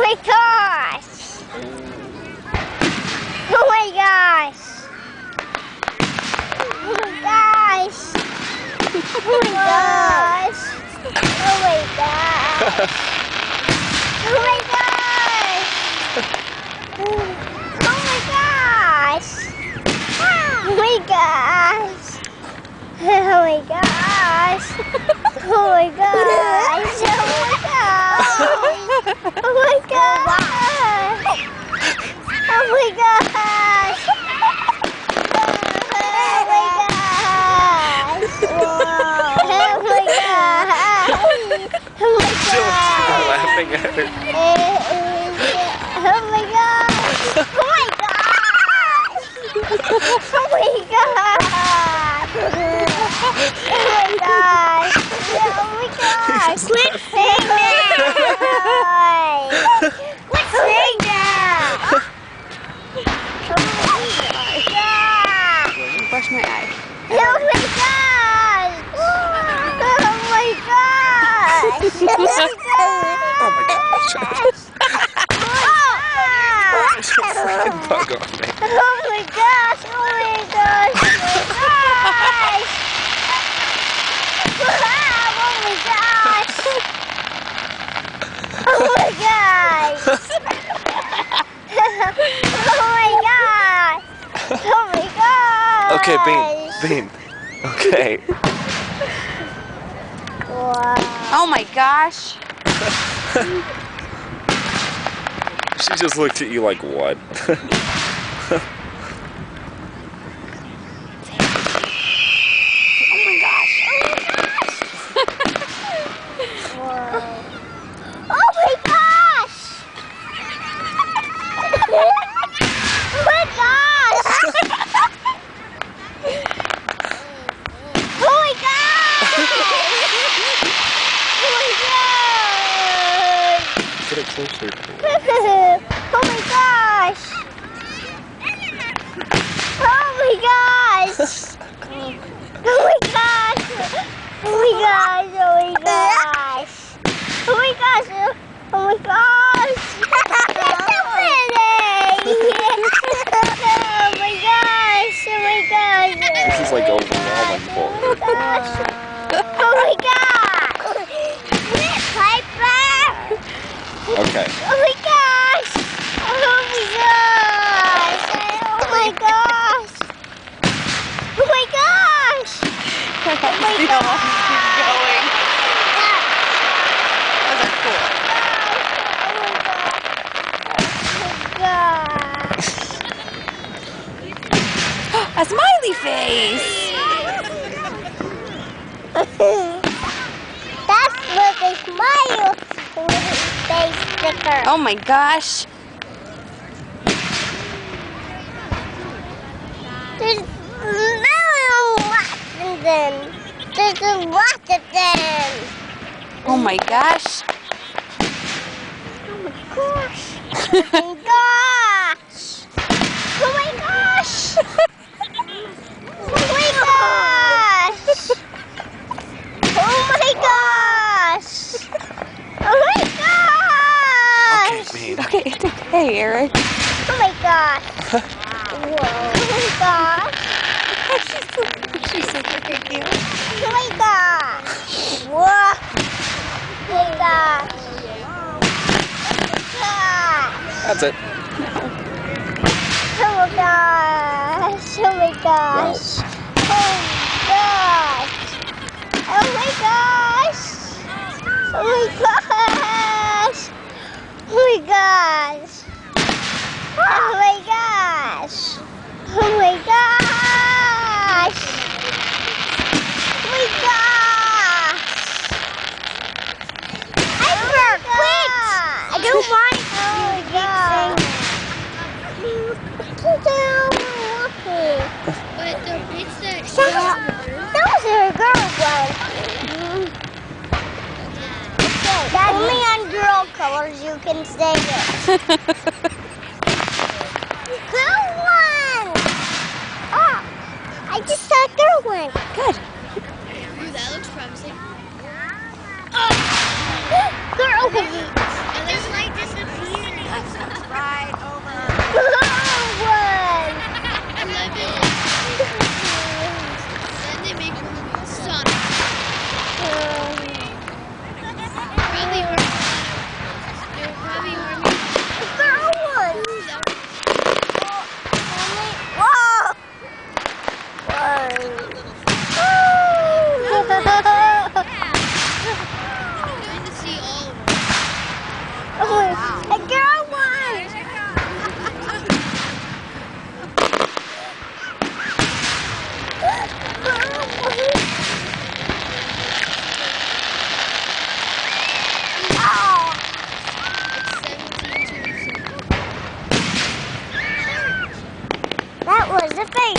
my gosh! Oh my gosh! Oh my gosh! Oh my gosh! Oh my gosh! Oh my gosh! Oh my gosh! Oh my gosh! Oh my gosh! Oh my gosh! Oh my gosh! Oh my gosh! Laughing at her. Oh my gosh! Oh my gosh! Oh my gosh! Oh my gosh! Oh my gosh! Quit saying that! Quit saying that! Oh my gosh! Let me brush my eye. Oh my gosh! Oh my gosh! Oh my gosh! Oh my gosh. There's a freaking bug on me. Oh my gosh! Oh my gosh! Oh my gosh! Wow, oh my gosh! Oh my gosh! Oh my gosh! Oh my gosh! Okay, Bean. Okay. Wow. Oh my gosh. She just looked at you like, what? Oh my gosh. Oh my gosh! Oh my gosh! Oh my gosh! Oh my gosh! Get it closer. Oh my gosh! Oh my gosh! Oh my gosh! Oh my gosh! Oh my gosh! Oh my gosh! Oh my gosh! That's so pretty! Oh my gosh! Oh my gosh! This is like overwhelming for her. Oh my gosh! Piper! Okay. Oh my gosh! Oh my gosh! Oh my gosh! Oh my gosh! Oh my gosh. Keep going. Those are cool. A smiley face. That's with a smile with a face sticker. Oh my gosh. There's lots of them. There's a lot of them. Oh my gosh. Oh my gosh. Oh my gosh. Oh my gosh. Oh my gosh. Oh my gosh. Oh my gosh. Okay, Bean. Okay, hey Eric. Oh my gosh. Whoa. Oh my gosh. She's so freaking cute. Oh my gosh. Whoa. Oh my gosh. Oh my gosh. That's it. Oh my gosh. Oh my gosh. Oh my gosh. Oh my gosh. Oh my gosh. Oh my gosh. Oh my gosh. Oh my gosh. Piper, quit! I don't want But the pizza is those are girl ones. Only on girl colors you can say it. Girl one! Oh, I just saw a girl one. Good.